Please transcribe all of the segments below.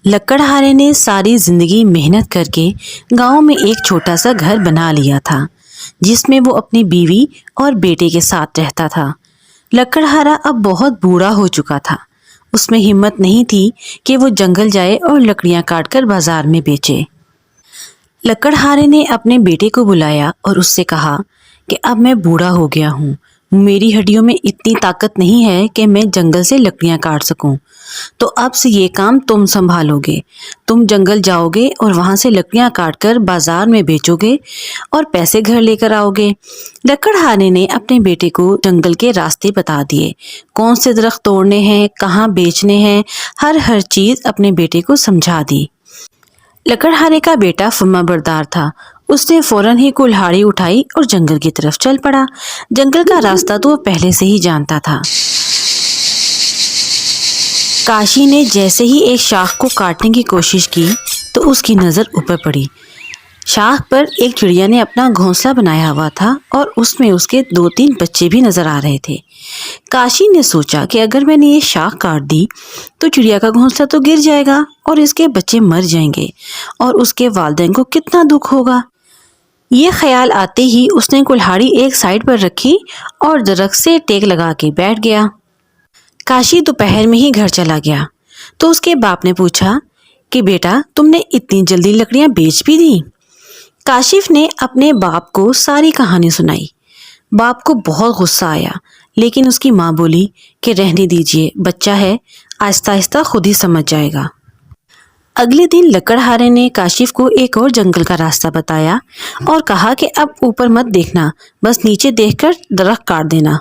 लकड़हारे ने सारी जिंदगी मेहनत करके गांव में एक छोटा सा घर बना लिया था, जिसमें वो अपनी बीवी और बेटे के साथ रहता था। लकड़हारा अब बहुत बूढ़ा हो चुका था। उसमें हिम्मत नहीं थी कि वो जंगल जाए और लकड़ियां काटकर बाजार में बेचे। लकड़हारे ने अपने बेटे को बुलाया और उससे कहा कि अब मैं बूढ़ा हो गया हूँ, मेरी हड्डियों में इतनी ताकत नहीं है कि मैं जंगल से लकड़ियां काट सकूं। तो अब से ये काम तुम संभालोगे। तुम जंगल जाओगे और वहां से लकड़ियां काटकर बाजार में बेचोगे और पैसे घर लेकर आओगे। लकड़हारे ने अपने बेटे को जंगल के रास्ते बता दिए, कौन से दरख्त तोड़ने हैं, कहाँ बेचने हैं, हर चीज अपने बेटे को समझा दी। लकड़हारे का बेटा फर्माबरदार था। उसने फौरन ही कुल्हाड़ी उठाई और जंगल की तरफ चल पड़ा। जंगल का रास्ता तो वो पहले से ही जानता था। काशी ने जैसे ही एक शाख को काटने की कोशिश की तो उसकी नज़र ऊपर पड़ी। शाख पर एक चिड़िया ने अपना घोंसला बनाया हुआ था और उसमें उसके 2-3 बच्चे भी नजर आ रहे थे। काशी ने सोचा कि अगर मैंने ये शाख काट दी तो चिड़िया का घोंसला तो गिर जाएगा और इसके बच्चे मर जाएंगे और उसके वालिदैन को कितना दुख होगा। ये ख्याल आते ही उसने कुल्हाड़ी एक साइड पर रखी और दरख्त से टेक लगा के बैठ गया। काशी दोपहर में ही घर चला गया तो उसके बाप ने पूछा कि बेटा, तुमने इतनी जल्दी लकड़ियां बेच भी दी? काशिफ ने अपने बाप को सारी कहानी सुनाई। बाप को बहुत गुस्सा आया, लेकिन उसकी माँ बोली कि रहने दीजिए, बच्चा है, आहिस्ता आहिस्ता खुद ही समझ जाएगा। अगले दिन लकड़हारे ने काशिफ को एक और जंगल का रास्ता बताया और कहा कि अब ऊपर मत देखना, बस नीचे देखकर दरख्त काट देना।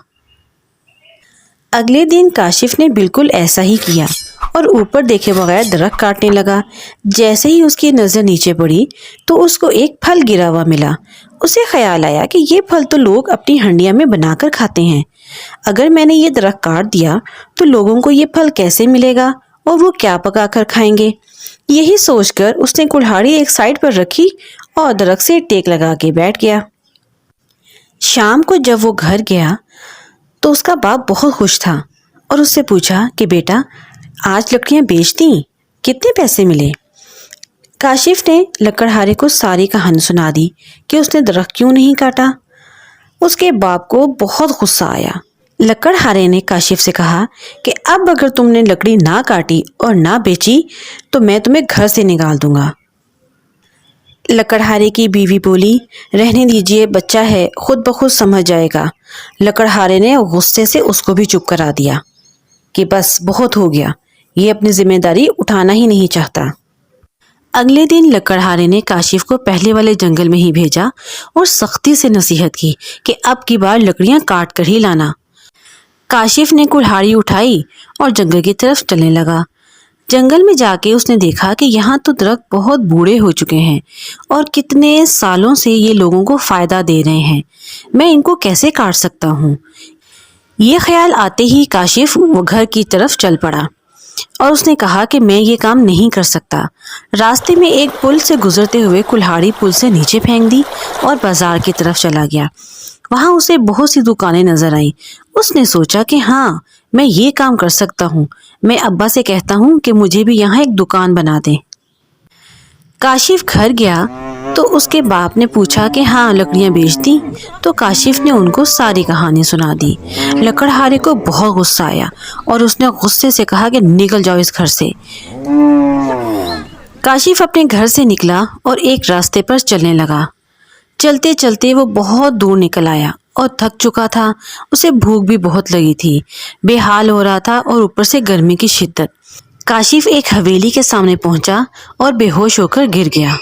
अगले दिन काशिफ ने बिल्कुल ऐसा ही किया और ऊपर देखे बगैर दरख्त काटने लगा। जैसे ही उसकी नज़र नीचे पड़ी तो उसको एक फल गिरा हुआ मिला। उसे ख्याल आया कि ये फल तो लोग अपनी हंडिया में बनाकर खाते हैं। अगर मैंने ये दरख्त काट दिया तो लोगों को ये फल कैसे मिलेगा और वो क्या पकाकर खाएंगे। यही सोचकर उसने कुल्हाड़ी एक साइड पर रखी और दरख्त से टेक लगा के बैठ गया। शाम को जब वो घर गया तो उसका बाप बहुत खुश था और उससे पूछा कि बेटा, आज लकड़ियां बेच दी, कितने पैसे मिले? काशिफ ने लकड़हारे को सारी कहानी सुना दी कि उसने दरख्त क्यों नहीं काटा। उसके बाप को बहुत गुस्सा आया। लकड़हारे ने काशिफ से कहा कि अब अगर तुमने लकड़ी ना काटी और ना बेची तो मैं तुम्हें घर से निकाल दूंगा। लकड़हारे की बीवी बोली, रहने दीजिए, बच्चा है, खुद ब खुद समझ जाएगा। लकड़हारे ने गुस्से से उसको भी चुप करा दिया कि बस बहुत हो गया, ये अपनी जिम्मेदारी उठाना ही नहीं चाहता। अगले दिन लकड़हारे ने काशिफ को पहले वाले जंगल में ही भेजा और सख्ती से नसीहत की कि अब की बार लकड़ियां काट कर ही लाना। काशिफ ने कुल्हाड़ी उठाई और जंगल की तरफ चलने लगा। जंगल में जाके उसने देखा कि यहाँ तो दरख्त बहुत बूढ़े हो चुके हैं और कितने सालों से ये लोगों को फायदा दे रहे हैं। मैं इनको कैसे काट सकता हूँ? ये ख्याल आते ही काशिफ वो घर की तरफ चल पड़ा और उसने कहा कि मैं ये काम नहीं कर सकता। रास्ते में एक पुल से गुजरते हुए कुल्हाड़ी पुल से नीचे फेंक दी और बाजार की तरफ चला गया। वहाँ उसे बहुत सी दुकानें नजर आईं। उसने सोचा कि हाँ, मैं ये काम कर सकता हूँ। मैं अब्बा से कहता हूँ कि मुझे भी यहाँ एक दुकान बना दें। काशिफ घर गया तो उसके बाप ने पूछा कि हाँ, लकड़ियाँ बेच दी? तो काशिफ ने उनको सारी कहानी सुना दी। लकड़हारे को बहुत गुस्सा आया और उसने गुस्से से कहा कि निकल जाओ इस घर से। काशिफ अपने घर से निकला और एक रास्ते पर चलने लगा। चलते चलते वो बहुत दूर निकल आया और थक चुका था। उसे भूख भी बहुत लगी थी, बेहाल हो रहा था और ऊपर से गर्मी की शिद्दत। काशिफ एक हवेली के सामने पहुंचा और बेहोश होकर गिर गया।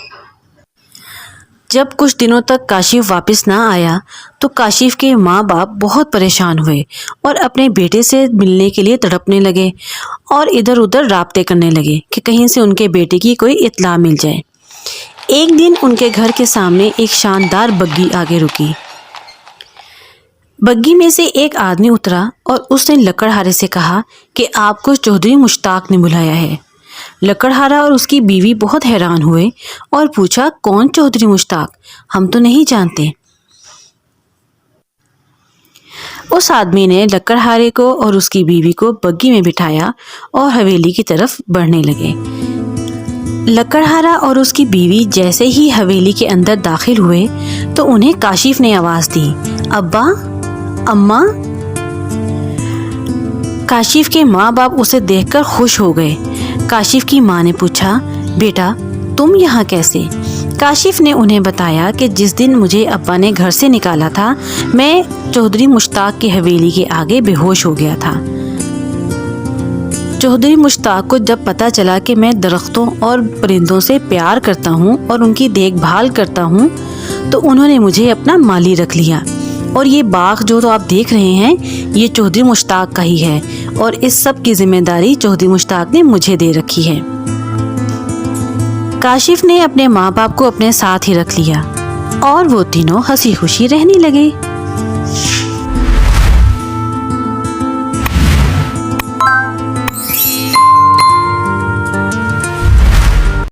जब कुछ दिनों तक काशिफ वापस ना आया तो काशिफ के माँ बाप बहुत परेशान हुए और अपने बेटे से मिलने के लिए तड़पने लगे और इधर उधर राब्ते करने लगे कि कहीं से उनके बेटे की कोई इत्तला मिल जाए। एक दिन उनके घर के सामने एक शानदार बग्गी आगे रुकी। बग्गी में से एक आदमी उतरा और उसने लकड़हारे से कहा कि आपको चौधरी मुश्ताक ने बुलाया है। लकड़हारा और उसकी बीवी बहुत हैरान हुए और पूछा, कौन चौधरी मुश्ताक? हम तो नहीं जानते। उस आदमी ने लकड़हारे को और उसकी बीवी को बग्गी में बिठाया और हवेली की तरफ बढ़ने लगे। لکڑہارا اور اس کی بیوی جیسے ہی حویلی کے اندر داخل ہوئے تو انہیں کاشف نے آواز دی، ابا، اماں۔ کاشف کے ماں باپ اسے دیکھ کر خوش ہو گئے۔ کاشف کی ماں نے پوچھا، بیٹا تم یہاں کیسے؟ کاشف نے انہیں بتایا کہ جس دن مجھے ابا نے گھر سے نکالا تھا میں چودھری مشتاق کی حویلی کے آگے بے ہوش ہو گیا تھا۔ چودھری مشتاق کو جب پتہ چلا کہ میں درختوں اور پرندوں سے پیار کرتا ہوں اور ان کی دیکھ بھال کرتا ہوں تو انہوں نے مجھے اپنا مالی رکھ لیا، اور یہ باغ جو آپ دیکھ رہے ہیں یہ چودھری مشتاق کا ہی ہے، اور اس سب کی ذمہ داری چودھری مشتاق نے مجھے دے رکھی ہے۔ کاشف نے اپنے ماں باپ کو اپنے ساتھ ہی رکھ لیا اور وہ تینوں ہنسی خوشی رہنے لگے۔